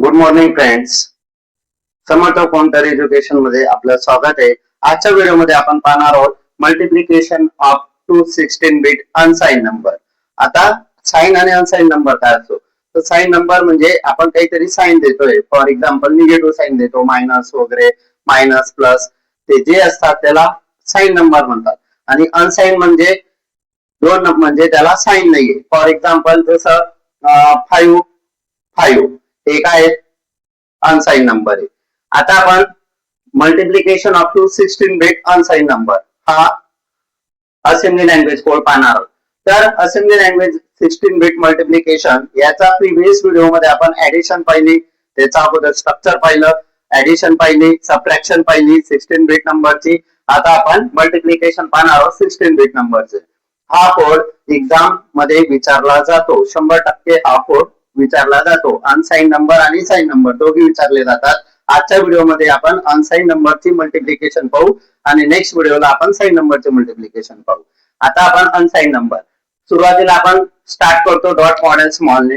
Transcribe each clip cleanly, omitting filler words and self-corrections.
Good morning friends. Samarth counter education मध्ये आपलं स्वागत आहे. आजच्या व्हिडिओमध्ये आपण पाहणार आहोत multiplication of 216 bit unsigned number. आता साइन आणि अनसाइन नंबर काय असतो? तर साइन नंबर म्हणजे आपण काहीतरी साइन देतोय. फॉर एक्झाम्पल निगेटिव्ह साइन देतो, मायनस वगैरे, मायनस प्लस, ते जे असतात त्याला साइन नंबर म्हणतात. आणि अनसाइन म्हणजे दोन म्हणजे त्याला साइन नाहीये. फॉर एक्झाम्पल जसं 5 हे काय अनसाइन नंबर आहे. आता आपण multiplication of 216 bit unsigned number हा असेंब्ली लँग्वेज कोड पाहणार आहोत. तर असेंब्ली लँग्वेज 16 बिट मल्टिप्लिकेशन याचा प्रीवियस व्हिडिओ मध्ये आपण ऍडिशन पाहिली, त्याचा अगोदर स्ट्रक्चर पाहिलं, ऍडिशन पाहिली, सबट्रॅक्शन पाहिली 16 बिट नंबरची. आता आपण मल्टिप्लिकेशन पाहणार आहोत 16 बिट नंबरचे. हा कोड एक्झाम मध्ये विचारला जातो. 100% हा कोड विचारला जातो. अनसाइन नंबर आणि साइन नंबर दोघे विचारले जातात. आजच्या व्हिडिओमध्ये आपण अनसाइन नंबरची मल्टिप्लिकेशन पाहू आणि नेक्स्ट व्हिडिओला आपण साइन नंबरचे मल्टिप्लिकेशन पाहू. आता आपण अनसाइन नंबर सुरुवातीला आपण स्टार्ट करतो डॉट मॉडेल स्मॉल ने.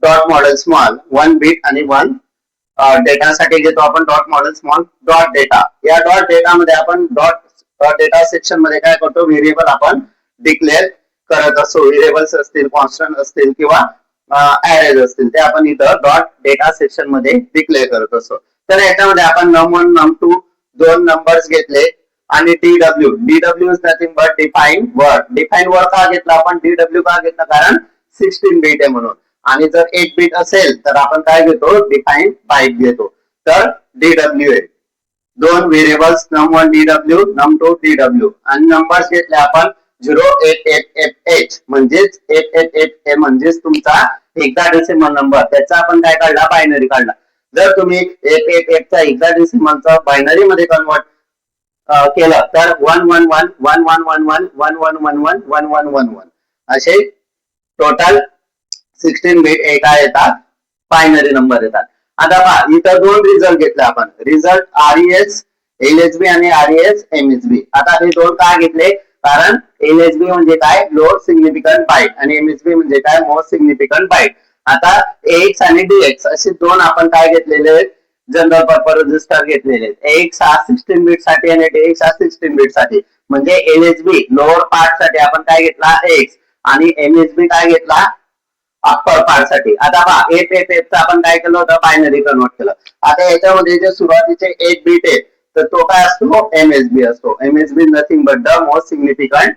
डॉट मॉडेल स्मॉल 1 बिट आणि 1 डेटा साठी घेतो आपण dot model small dot data. या डॉट डेटा मध्ये आपण डॉट डेटा सेक्शन मध्ये काय करतो, व्हेरिएबल आपण डिक्लेअर करत असतो. व्हेरिएबल्स असतील, कॉन्स्टंट असतील किंवा अरेज असतील, ते आपण इथं डॉट डेटा सेक्शन मध्ये डिक्लेअर करत असतो. तर याच्यामध्ये आपण num1 num2 दोन नंबर्स घेतले आणि dw is nothing but define word. Define word का घेतला आपण, dw का घेतला, कारण 16 बिट आहे म्हणून. आणि जर 8 बिट असेल तर आपण काय घेतो, डिफाइन बाईट घेतो. तर dw आहे. दोन variables num1 dw num2 dw आणि नंबर्स घेतले आपण 0888H म्हणजेच 888 म्हणजेच तुमचा हेक्साडेसिमल नंबर. त्याचा आपण काय काढला, बायनरी काढला. जर तुम्ही 888 चा हेक्साडेसिमलचा बायनरी मध्ये कन्वर्ट केलं तर 1111111111111 असे टोटल 16 बिट काय येतात, बायनरी नंबर येतात. आता पहा इथं दोन रिझल्ट घेतले आपण. रिझल्ट RES LSB आणि RES MSB. आता हे दोन का घेतले, कारण LSB म्हणजे काय, लोअर सिग्निफिकंट बाईट, आणि MSB म्हणजे काय, मोस्ट सिग्निफिकंट बाईट. आता AX आणि DX असे दोन आपण काय घेतलेले आहेत, जनरल पर्पज रजिस्टर घेतलेले आहेत. AX हा 16 बिट साठी आणि DX हा 16 बिट साठी. म्हणजे LSB लोअर पार्ट साठी आपण काय घेतला X आणि MSB काय घेतला अप्पर पार्ट साठी. आता पहा 888 चा आपण काय केलं होतं, बायनरी कन्वर्ट केलं. आता याच्यामध्ये जे सुरुवातीचे 8 बिट आहेत तर तो काय असतो, MSB असतो. MSB nothing but the most significant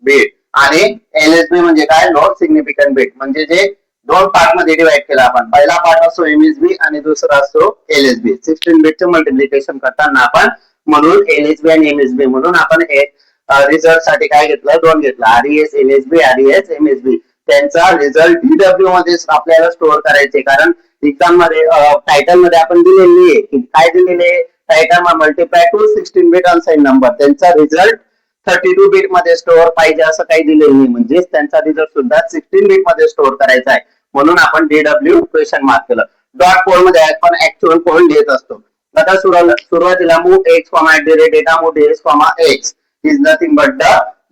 bit. आणि LSB म्हणजे काय, नॉट सिग्निफिकंट बिट. म्हणजे जे दोन पार्ट मध्ये डिवाइड केला आपण. पहिला पार्ट असतो MSB आणि दुसरा असतो LSB. 16 बिटचे मल्टिप्लिकेशन करताना आपण म्हणून LSB आणि MSB म्हणून आपण हे रिझल्ट साठी काय घेतलं, दोन घेतला, RES LSB RES MSB. त्यांचा रिझल्ट DW मध्ये आपल्याला स्टोअर करायचे, कारण एक्झाम मध्ये टायटल मध्ये आपण दिलेली आहे की काय दिलेले, title multiply to 16 bit unsigned number. त्यांचा रिझल्ट 32 बिट मध्ये स्टोअर पाहिजे असं काही दिलेलं नाही. म्हणजे त्यांचा रिझल्ट सुद्धा 16 बिट मध्ये स्टोअर करायचा आहे, म्हणून आपण DW क्वेश्चन मार्क केलं. डॉट कोड मध्ये आपण ऍक्च्युअल कोड लिहित असतो. आता सुरुवातीला move x, data move ds, x is nothing but the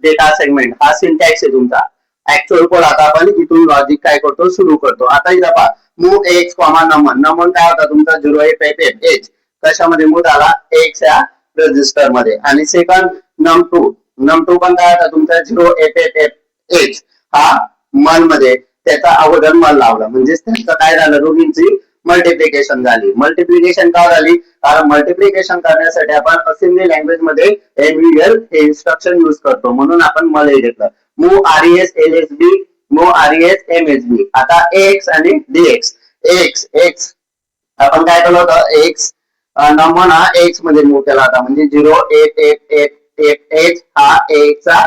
data segment. हा सिंटॅक्स आहे तुमचा. ऍक्च्युअल कोड आता आपण इथून लॉजिक काय करतो, सुरू करतो. आता इथं पहा मूव x, num1 काय होता तुमचा 0888H कशामध्ये मूव झाला, X या रजिस्टर मध्ये. आणि सेकंड num2 पण काय होता तुमचा 0888H हा मल मध्ये, त्याचा अगोदर मल लावला. म्हणजे त्यांचं काय झालं, दोघींची मल्टिप्लिकेशन झाली. मल्टिप्लिकेशन का झाली, कारण मल्टिप्लिकेशन करण्यासाठी आपण असेंब्ली लँग्वेज मध्ये MVL हे इन्स्ट्रक्शन यूज करतो, म्हणून आपण मल हे घेतलं. Move RES LSB, move RES MSB. आता AX आणि DX. X आपण काय केलं होतं, X num1 हा X मध्ये मूव केला होता. म्हणजे 0888H हा AX चा,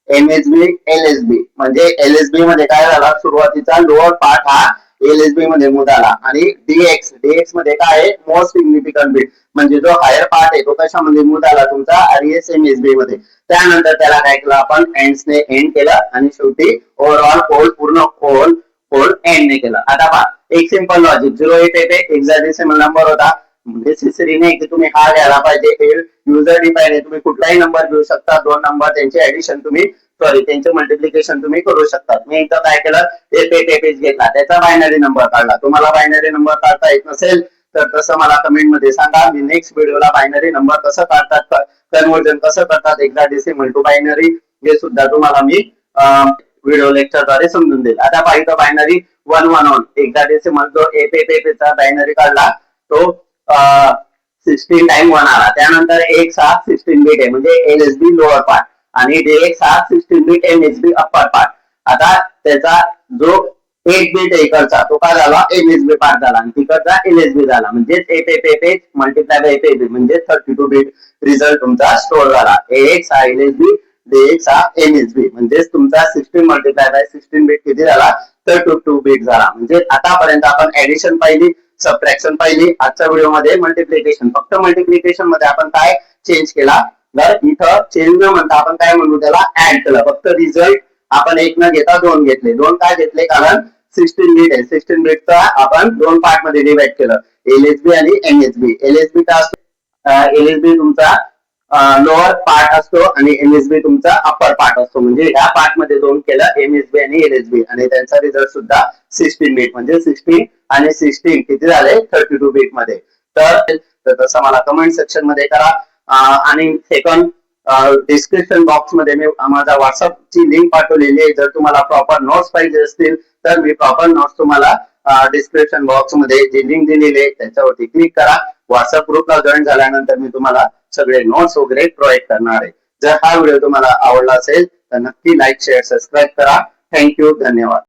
MSB LSB. म्हणजे LSB मध्ये काय झाला, सुरुवातीचा लोअर पार्ट हा LSB मध्ये मूव झाला. आणि DX मध्ये काय आहे, मोस्ट सिग्निफिकंट बिट. म्हणजे जो हायर पार्ट आहे तो कशामध्ये मूव झाला तुमचा RES MSB मध्ये. त्यानंतर त्याला काय केलं आपण, एंड्स ने एंड केलं आणि शेवटी ओव्हरऑल कोड पूर्ण कोड एंड ने केलं. आता पहा एक सिंपल लॉजिक. 0888 हेक्साडेसिमल नंबर होता. नेसेसरी नाही की तुम्ही हा घ्यायला पाहिजे, हे युजर डिफाइन आहे. तुम्ही कुठलाही नंबर घेऊ शकता. दोन नंबर त्यांचे ऍडिशन तुम्ही सॉरी त्यांचे मल्टिप्लिकेशन तुम्ही करू शकता. मी इथं काय केलं एफ घेतला, त्याचा बायनरी नंबर काढला. तुम्हाला बायनरी नंबर काढता येत नसेल तर तसं मला कमेंट मध्ये सांगा. मी नेक्स्ट व्हिडिओला बायनरी नंबर कसं काढतात, कन्वर्जन कसं करतात हेक्साडेसिमल टू बायनरी हे सुद्धा तुम्हाला मी व्हिडिओ लेक्चरद्वारे समजून देईल. आता पाहिजे बायनरी 111 हेक्साडेसिमल जो एफ बायनरी काढला तो 16 टाइम 1 आला. त्यानंतर एक्स हा 16 बीट आहे म्हणजे एलएसबी लोअर पार्ट आणि डीएक्स हा 16 बीट एमएसबी अप्पर पार्ट. आता त्याचा जो 8 बीट इकडचा तो काय झाला एमएसबी पार्ट झाला आणि तिकडचा एलएसबी झाला म्हणजे एफ मल्टिप्लाय बाय एफ म्हणजे 32 बीट रिझल्ट तुमचा स्टोअर झाला. एक्स हा एलएसबी डीएक्स हा एमएसबी म्हणजे तुमचा 16 मल्टिप्लाय बाय 16 बीट किती झाला 32 बीट झाला. म्हणजे आतापर्यंत आपण ऍडिशन पाहिली, सबट्रॅक्शन पाहिली. आजच्या व्हिडिओमध्ये मल्टिप्लिकेशन, फक्त मल्टिप्लिकेशन मध्ये आपण काय चेंज केला तर इथं चेंज न म्हणता आपण काय म्हणू त्याला ऍड केलं. फक्त रिझल्ट आपण एक न घेता दोन घेतले. दोन काय घेतले कारण 16 बीट आहे. 16 बीटचा आपण दोन पार्ट मध्ये डिवाइड केलं एलएसबी आणि एमएसबी. एलएसबी काय असतो, एलएसबी तुमचा लोअर पार्ट असतो आणि एमएसबी तुमचा अप्पर पार्ट असतो. म्हणजे ह्या पार्ट मध्ये दोन केलं एमएसबी आणि एलएसबी आणि त्यांचा रिझल्ट सुद्धा 16 बीट म्हणजे 16 आणि 16 किती झाले 32 बीट मध्ये. तर तसं मला कमेंट सेक्शन मध्ये करा. आणि सेकंड डिस्क्रिप्शन बॉक्स मध्ये मी माझा व्हॉट्सअप ची लिंक पाठवलेली आहे. जर तुम्हाला प्रॉपर नोट्स पाहिजे असतील तर मी प्रॉपर नोट्स तुम्हाला डिस्क्रिप्शन बॉक्स मध्ये जी लिंक दिलेली आहे त्याच्यावरती क्लिक करा. व्हॉट्सअप ग्रुपला जॉईन झाल्यानंतर मी तुम्हाला सगळे नोट्स वगैरे प्रोव्हाइड करणार आहे. जर हा व्हिडिओ तुम्हाला आवडला असेल तर नक्की लाईक शेअर सबस्क्राईब करा. थँक्यू, धन्यवाद.